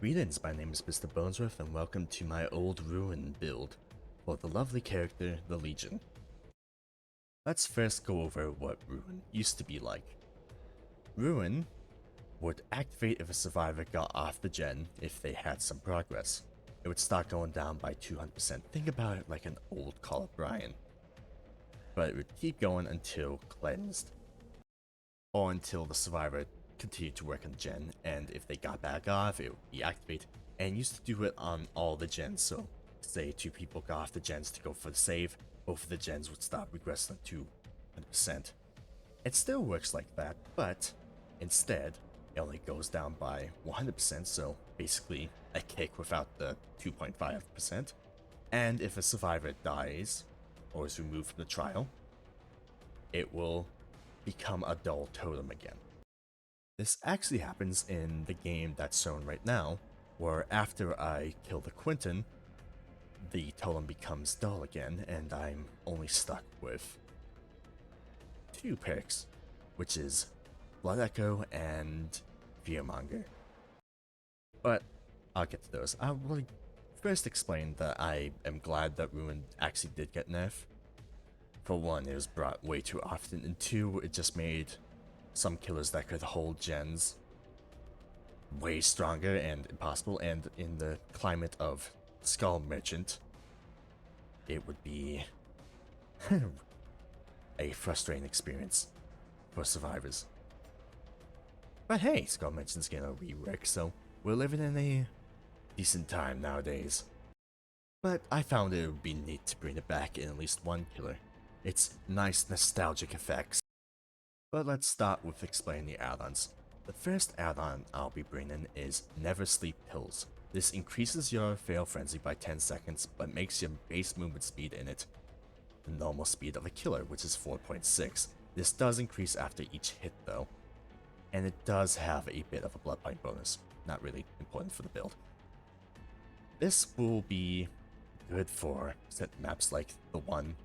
Greetings, my name is Mr.Bonesworths and welcome to my old Ruin build for the lovely character, the Legion. Let's first go over what Ruin used to be like. Ruin would activate if a survivor got off the gen if they had some progress. It would start going down by 200%. Think about it like an old Call of Brian. But it would keep going until cleansed. Or until the survivor continued to work on the gen, and if they got back off, it would deactivate, and used to do it on all the gens. So say two people got off the gens to go for the save, both of the gens would stop regressing to 100%. It still works like that, but instead it only goes down by 100%, so basically a kick without the 2.5%. And if a survivor dies or is removed from the trial, it will become a dull totem again. This actually happens in the game that's shown right now, where after I kill the Quinton, the totem becomes dull again, and I'm only stuck with two perks, which is Blood Echo and Fearmonger. But I'll get to those. I will first explain that I am glad that Ruin actually did get nerfed. For one, it was brought way too often, and two, it just made some killers that could hold gens way stronger and impossible, and in the climate of Skull Merchant, it would be a frustrating experience for survivors. But hey, Skull Merchant's gonna rework, so we're living in a decent time nowadays. But I found it would be neat to bring it back in at least one killer. It's nice nostalgic effects. But let's start with explaining the add-ons. The first add-on I'll be bringing is Never Sleep Pills. This increases your fail frenzy by 10 seconds, but makes your base movement speed in it the normal speed of a killer, which is 4.6. This does increase after each hit though, and it does have a bit of a bloodbite bonus. Not really important for the build. This will be good for set maps like the one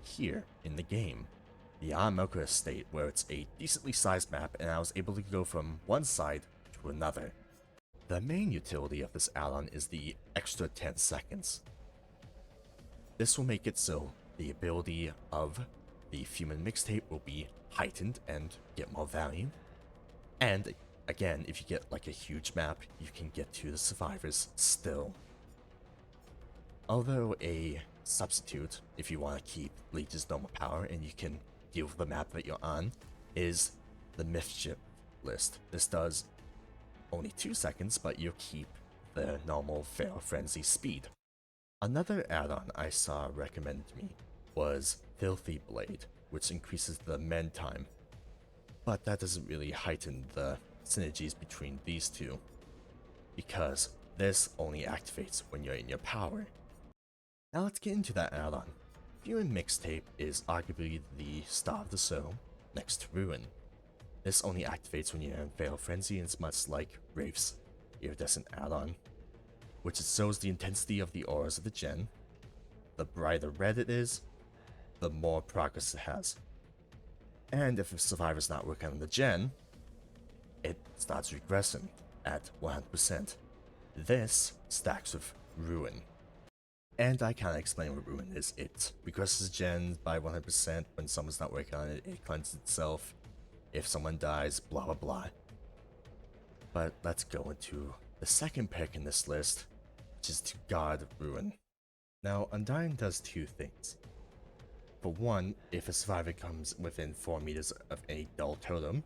here in the game. The Milka Estate, where it's a decently sized map and I was able to go from one side to another. The main utility of this add-on is the extra 10 seconds. This will make it so the ability of the Human Mixtape will be heightened and get more value. And again, if you get like a huge map, you can get to the survivors still. Although a substitute, if you want to keep Legion's normal power and you can deal with the map that you're on, is the Mischief list. This does only 2 seconds, but you'll keep the normal fail frenzy speed. Another add-on I saw recommended to me was Filthy Blade, which increases the mend time, but that doesn't really heighten the synergies between these two, because this only activates when you're in your power. Now let's get into that add-on. Human Mixtape is arguably the star of the show, next to Ruin. This only activates when you're in Fail Frenzy, and it's much like Wraith's Iridescent add-on, which shows the intensity of the auras of the gen. The brighter red it is, the more progress it has. And if a survivor's not working on the gen, it starts regressing at 100%. This stacks with Ruin. And I can't explain what Ruin is. It regresses gens by 100% when someone's not working on it, it cleanses itself if someone dies, blah blah blah. But let's go into the second pick in this list, which is to guard Ruin. Now, Undying does two things. For one, if a survivor comes within 4 meters of a dull totem,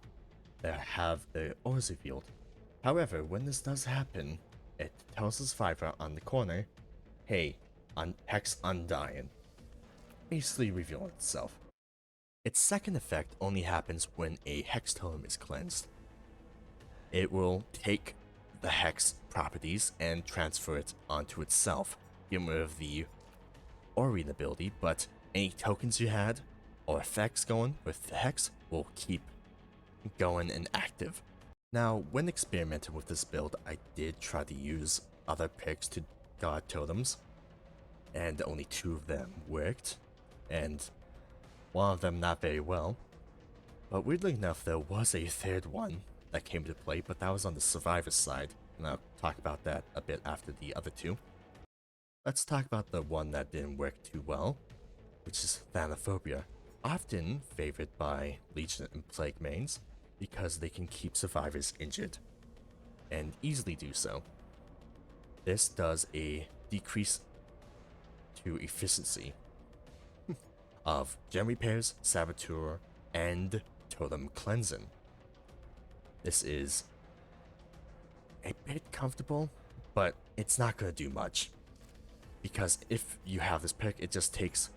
they'll have their auras revealed. However, when this does happen, it tells the survivor on the corner, hey, Hex Undying, basically revealing itself. Its second effect only happens when a Hex totem is cleansed. It will take the Hex properties and transfer it onto itself, getting rid of the Aurine ability, but any tokens you had or effects going with the Hex will keep going and active. Now, when experimenting with this build, I did try to use other picks to guard totems, and only 2 of them worked, and one of them not very well. But weirdly enough, there was a third one that came into play, but that was on the survivor side, and I'll talk about that a bit after the other two. Let's talk about the one that didn't work too well, which is thanophobia, often favored by Legion and Plague mains because they can keep survivors injured, and easily do so. This does a decrease to efficiency of gem repairs, saboteur, and totem cleansing. This is a bit comfortable, but it's not going to do much. Because if you have this pick, it just takes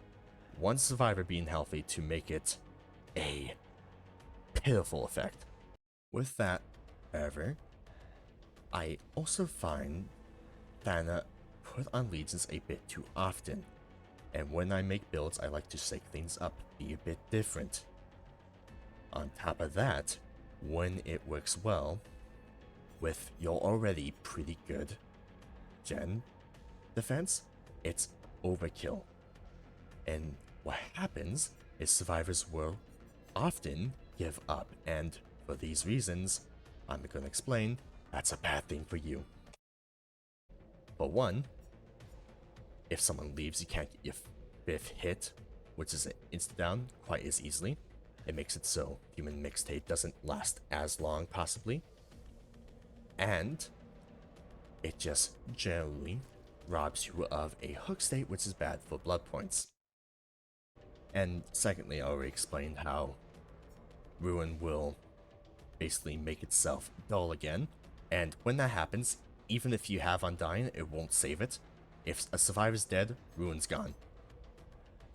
one survivor being healthy to make it a pitiful effect. With that, however, I also find Thana put on legions a bit too often. And when I make builds, I like to shake things up, be a bit different. On top of that, when it works well, with your already pretty good gen defense, it's overkill. And what happens is survivors will often give up, and for these reasons, I'm gonna explain, that's a bad thing for you. For one, if someone leaves, you can't get your 5th hit, which is an insta down, quite as easily. It makes it so human mixtape doesn't last as long, possibly. And it just generally robs you of a hook state, which is bad for blood points. And secondly, I already explained how Ruin will basically make itself dull again, and when that happens, even if you have Undying, it won't save it. If a survivor's dead, Ruin's gone.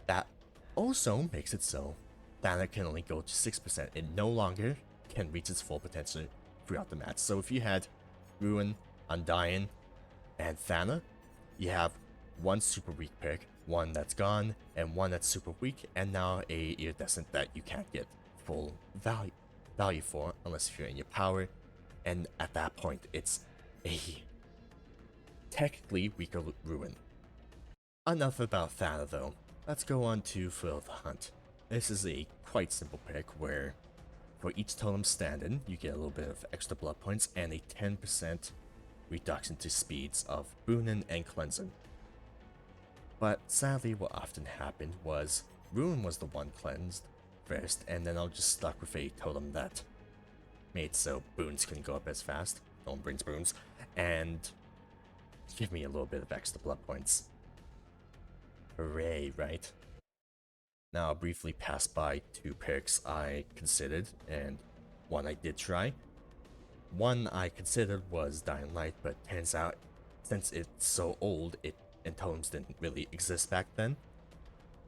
That also makes it so Thana can only go to 6%. It no longer can reach its full potential throughout the match. So if you had Ruin, Undying, and Thana, you have one super weak pick, one that's gone, and one that's super weak, and now a iridescent that you can't get full value for unless you're in your power, and at that point it's a technically weaker Ruin. Enough about Thana though, let's go on to Thrill of the Hunt. This is a quite simple pick where for each totem stand-in you get a little bit of extra blood points and a 10% reduction to speeds of Boonin and Cleansing. But sadly what often happened was Ruin was the one cleansed first, and then I was just stuck with a totem that made so boons couldn't go up as fast. No one brings boons, and give me a little bit of extra blood points. Hooray, right? Now I'll briefly pass by two picks I considered, and one I did try. One I considered was Dying Light, but turns out since it's so old, and totems didn't really exist back then,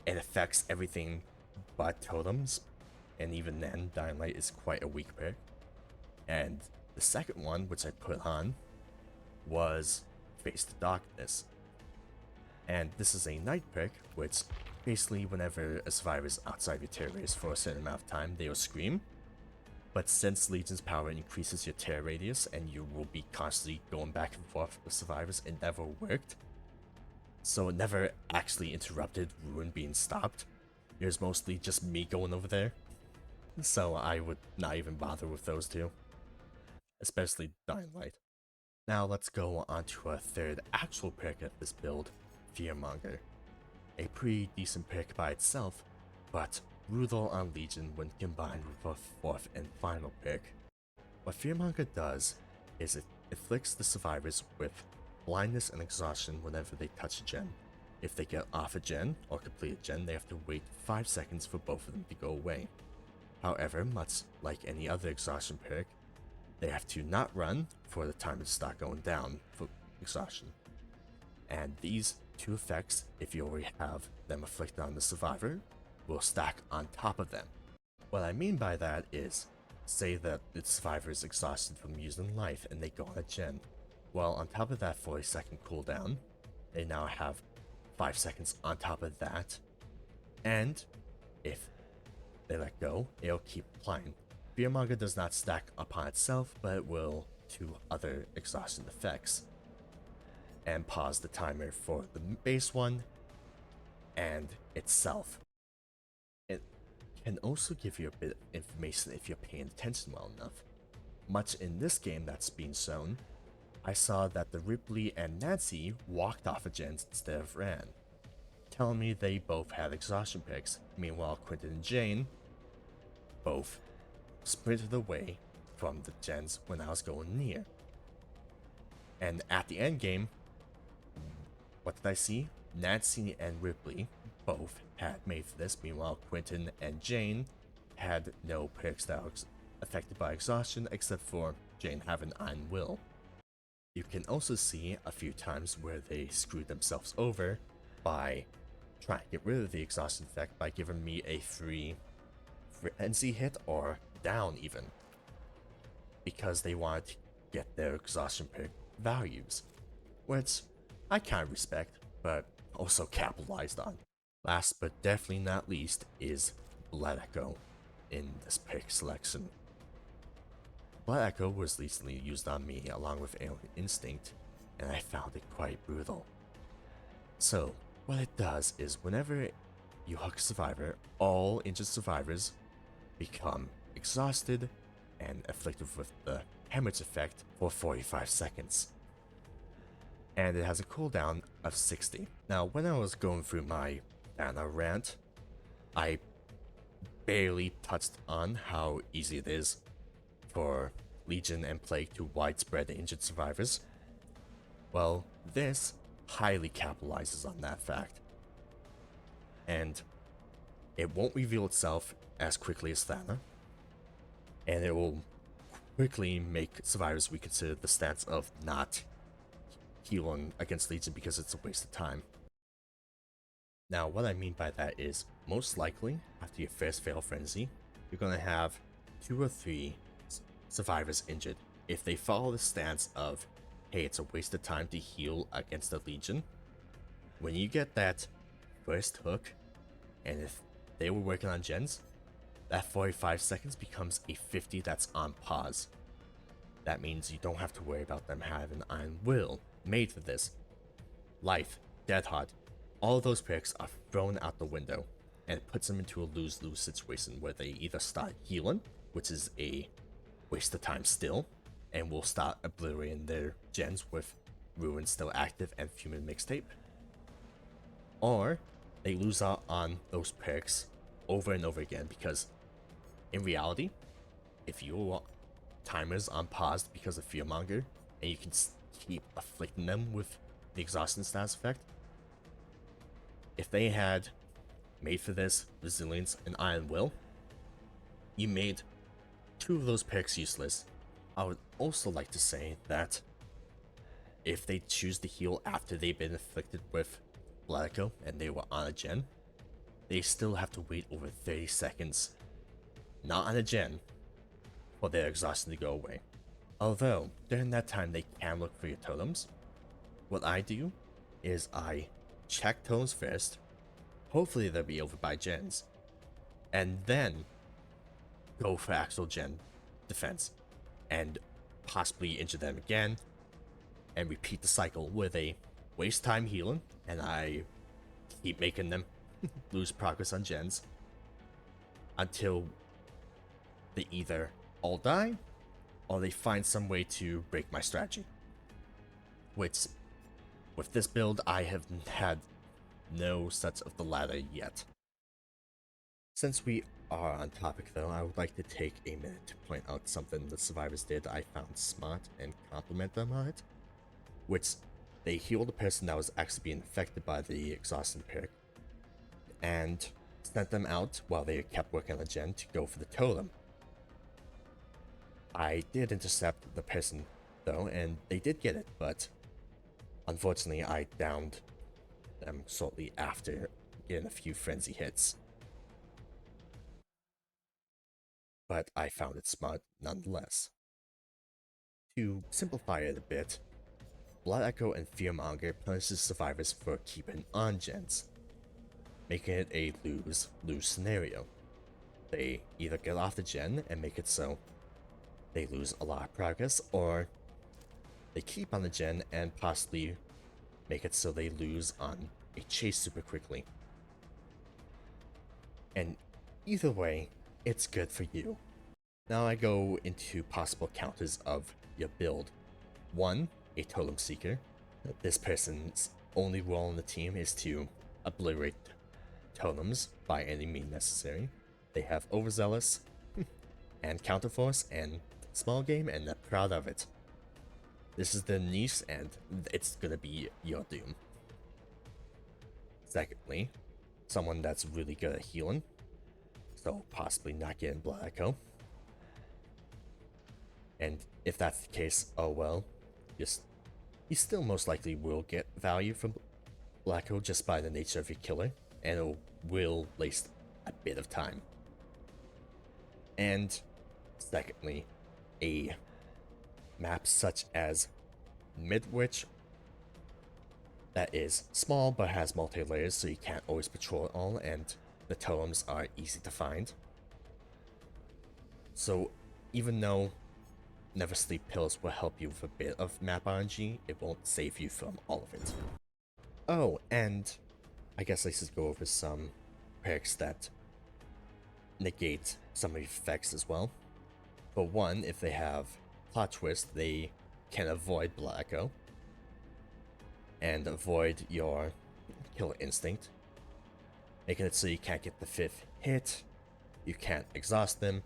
it affects everything but totems, and even then, Dying Light is quite a weak pick. And the second one, which I put on, was Face the Darkness. And this is a night pick, which basically whenever a survivor is outside your terror radius for a certain amount of time, they will scream. But since Legion's power increases your terror radius and you will be constantly going back and forth with survivors, it never worked. So it never actually interrupted Ruin being stopped. It was mostly just me going over there. So I would not even bother with those two. Especially Dying Light. Now let's go on to our third actual pick of this build, Fearmonger. A pretty decent pick by itself, but brutal on Legion when combined with a fourth and final pick. What Fearmonger does is it afflicts the survivors with blindness and exhaustion whenever they touch a gem. If they get off a gen or complete a gen, they have to wait 5 seconds for both of them to go away. However, much like any other exhaustion perk, they have to not run for the timer to start going down for exhaustion. And these two effects, if you already have them afflicted on the survivor, will stack on top of them. What I mean by that is, say that the survivor is exhausted from using life and they go on a gen. Well, on top of that 40-second cooldown, they now have 5 seconds on top of that, and if they let go, it'll keep applying. Fearmonger does not stack upon itself, but it will to other exhaustion effects, and pause the timer for the base one and itself. It can also give you a bit of information if you're paying attention well enough. Much in this game that's being shown, I saw that the Ripley and Nancy walked off of gens instead of ran, telling me they both had exhaustion picks. Meanwhile, Quentin and Jane both sprinted away from the gens when I was going near. And at the end game, what did I see? Nancy and Ripley both had made for this. Meanwhile, Quentin and Jane had no picks that were affected by exhaustion except for Jane having iron will. You can also see a few times where they screwed themselves over by trying to get rid of the exhaustion effect by giving me a free frenzy hit or down even, because they wanted to get their exhaustion pick values, which I kind of respect, but also capitalized on. Last but definitely not least is Blood Echo in this pick selection. Blood Echo was recently used on me along with Alien Instinct, and I found it quite brutal. So, what it does is whenever you hook a survivor, all injured survivors become exhausted and afflicted with the hemorrhage effect for 45 seconds. And it has a cooldown of 60. Now, when I was going through my thana rant, I barely touched on how easy it is for Legion and Plague to widespread injured survivors. Well, this highly capitalizes on that fact. And it won't reveal itself as quickly as thana, and it will quickly make survivors reconsider the stance of not healing against Legion because it's a waste of time. Now, what I mean by that is, most likely, after your first fatal frenzy, you're gonna have 2 or 3 survivors injured. If they follow the stance of, hey, it's a waste of time to heal against the Legion, when you get that first hook, and if they were working on gens, that 45 seconds becomes a 50 that's on pause. That means you don't have to worry about them having iron will made for this. Life, Dead Hard, all of those picks are thrown out the window, and it puts them into a lose-lose situation where they either start healing, which is a waste of time still, and will start obliterating their gens with Ruin still active and Human Mixtape, or they lose out on those picks over and over again, because in reality, if your timer's on pause because of Fearmonger, and you can keep afflicting them with the exhaustion status effect, if they had made for this resilience and iron will, you made 2 of those picks useless. I would also like to say that if they choose to heal after they've been afflicted with Blood Echo and they were on a gen, they still have to wait over 30 seconds, not on a gen, for their exhaustion to go away. Although, during that time they can look for your totems. What I do is I check totems first, hopefully they'll be over by gens, and then go for actual gen defense, and possibly injure them again, and repeat the cycle where they waste time healing, and I keep making them lose progress on gens until they either all die or they find some way to break my strategy. Which, with this build, I have had no such of the latter yet. Since we are on topic though, I would like to take a minute to point out something the survivors did I found smart and compliment them on it, which they healed a person that was actually being affected by the exhaustion pick, and sent them out while they kept working on the gen to go for the totem. I did intercept the person though, and they did get it, but unfortunately I downed them shortly after getting a few frenzy hits. But I found it smart nonetheless. To simplify it a bit, Blood Echo and Fearmonger punishes survivors for keeping on gens, making it a lose-lose scenario. They either get off the gen and make it so they lose a lot of progress, or they keep on the gen and possibly make it so they lose on a chase super quickly. And either way, it's good for you. Now I go into possible counters of your build. 1 a Totem Seeker. This person's only role in the team is to obliterate totems by any means necessary. They have Overzealous and Counterforce and Small Game, and they're proud of it. This is their niche, and it's gonna be your doom. Secondly, someone that's really good at healing, so possibly not getting Blood Echo. And if that's the case, oh well, you still most likely will get value from Blood Echo just by the nature of your killer, and it will waste a bit of time. And secondly, a map such as Midwich that is small but has multi-layers, so you can't always patrol it all, and the totems are easy to find. So even though Never Sleep Pills will help you with a bit of map RNG, it won't save you from all of it. Oh, and I guess I should go over some perks that negate some of the effects as well. For one, if they have Plot Twist, they can avoid Blood Echo and avoid your Killer Instinct, making it so you can't get the 5th hit, you can't exhaust them,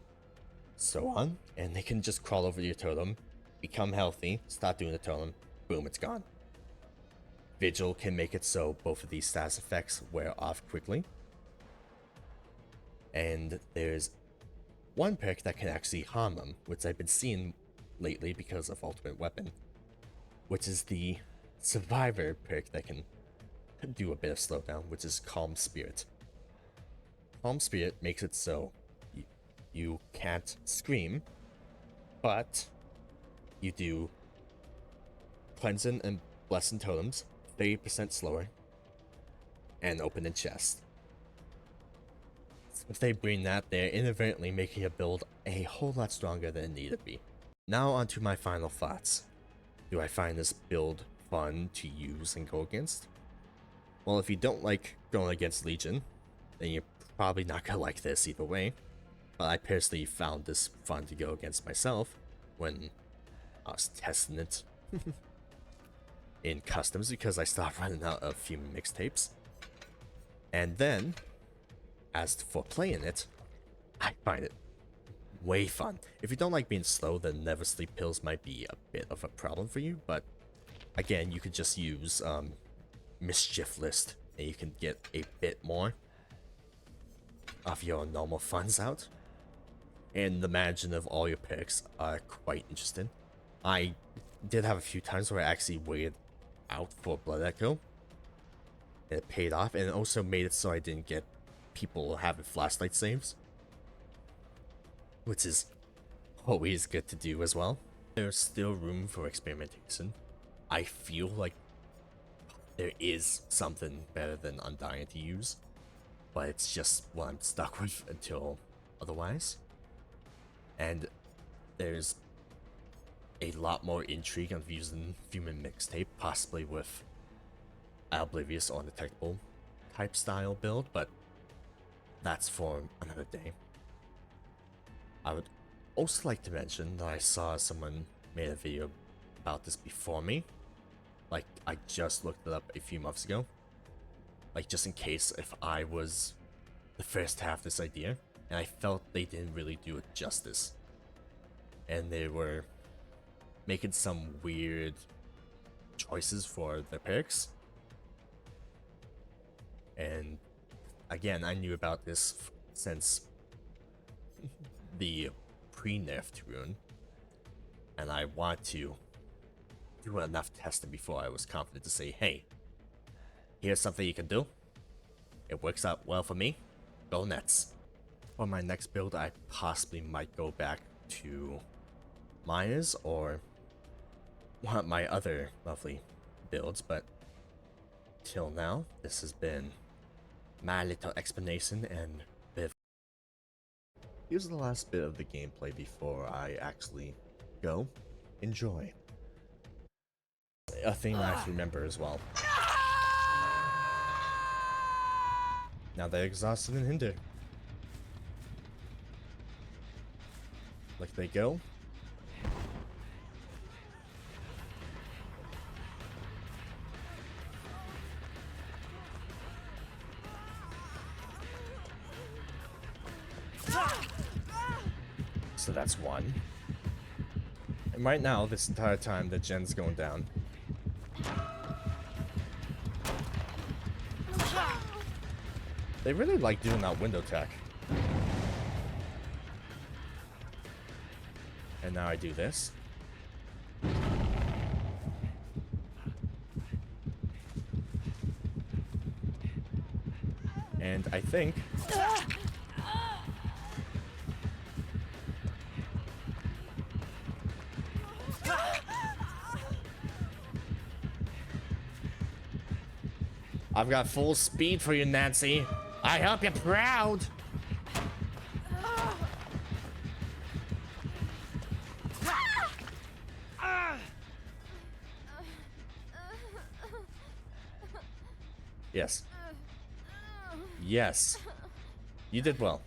so on, and they can just crawl over your totem, become healthy, start doing the totem, boom, it's gone. Vigil can make it so both of these status effects wear off quickly. And there's one perk that can actually harm them, which I've been seeing lately because of Ultimate Weapon, which is the Survivor perk that can do a bit of slowdown, which is Calm Spirit. Calm Spirit makes it so you can't scream, but you do Cleansing and Blessing Totems 30% slower, and Open in Chest. If they bring that, they're inadvertently making a build a whole lot stronger than it needed to be. Now onto my final thoughts. Do I find this build fun to use and go against? Well, if you don't like going against Legion, then you're probably not gonna like this either way. But I personally found this fun to go against myself when I was testing it in customs, because I stopped running out of Human Mixtapes. And then, as for playing it, I find it way fun. If you don't like being slow, then Never Sleep Pills might be a bit of a problem for you, but again, you could just use Mischief List, and you can get a bit more of your normal funds out. And the management of all your picks are quite interesting. I did have a few times where I actually waited out for Blood Echo, and it paid off, and it also made it so I didn't get people having flashlight saves, which is always good to do as well. There's still room for experimentation. I feel like there is something better than Undying to use, but it's just what I'm stuck with until otherwise. And there's a lot more intrigue of using Human Mixtape, possibly with Oblivious or Undetectable type style build, but that's for another day. I would also like to mention that I saw someone made a video about this before me. Like, I just looked it up a few months ago. Like, just in case if I was the first to have this idea. And I felt they didn't really do it justice. And they were making some weird choices for their perks. And again, I knew about this since the pre-nerfed rune, and I want to do enough testing before I was confident to say, hey, here's something you can do. It works out well for me. Go Nets. For my next build, I possibly might go back to Maya's or one of my other lovely builds, but till now, this has been my little explanation and bit of... Here's the last bit of the gameplay before I actually go. Enjoy. A thing I have to remember as well. Now they're exhausted and hindered. Like they go. So that's one. And right now, this entire time, the gen's going down. They really like doing that window tech. And now I do this. And I think... I've got full speed for you, Nancy. I hope you're proud. Yes. Yes. You did well.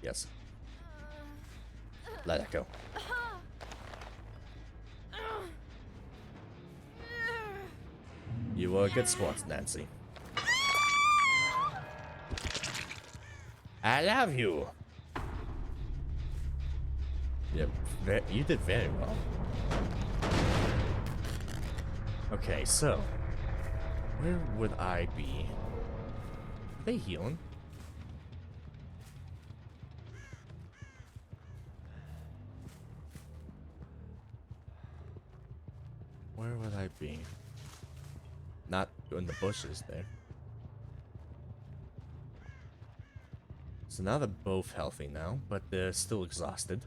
Yes. Let it go. You were a good sport, Nancy. I love you. Yep, you did very well. Okay, so where would I be? Are they healing? Where would I be? Not in the bushes there. So now they're both healthy now, but they're still exhausted.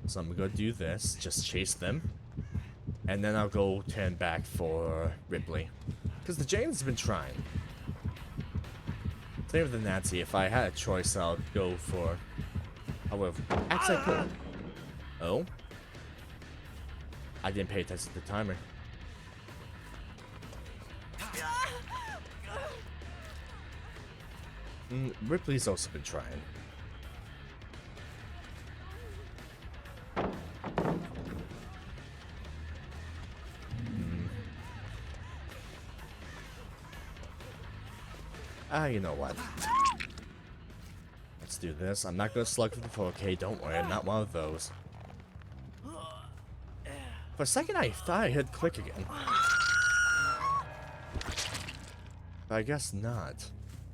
So I'm gonna do this, just chase them. And then I'll go turn back for Ripley. Because the Jane's been trying. Same with the Nancy. If I had a choice, I'll go for... However, actually I could. Oh? I didn't pay attention to the timer. Ripley's also been trying. You know what? Let's do this. I'm not gonna slug for the 4K, don't worry, I'm not one of those. For a second I thought I hit click again. But I guess not.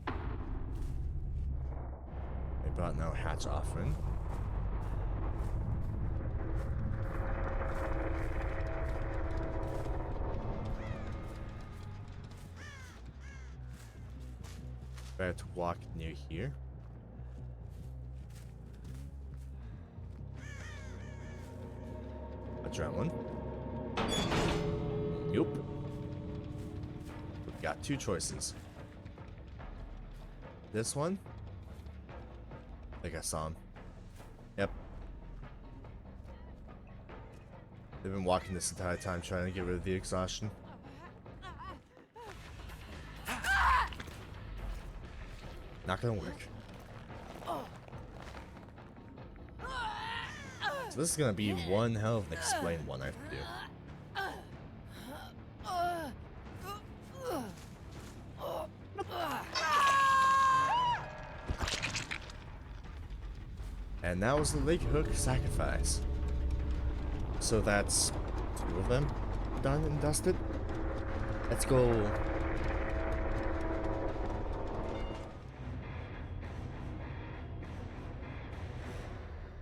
They brought no hatch offering. Better to walk near here. Adrenaline. Nope. We've got two choices. This one. I think I saw him. Yep. They've been walking this entire time trying to get rid of the exhaustion. Not gonna work. So this is gonna be one hell of an explain one I have to do. And that was the leg hook sacrifice. So that's two of them done and dusted. Let's go.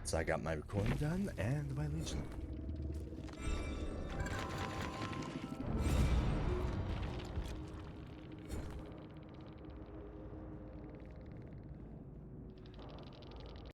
So I got my recording done and my Legion.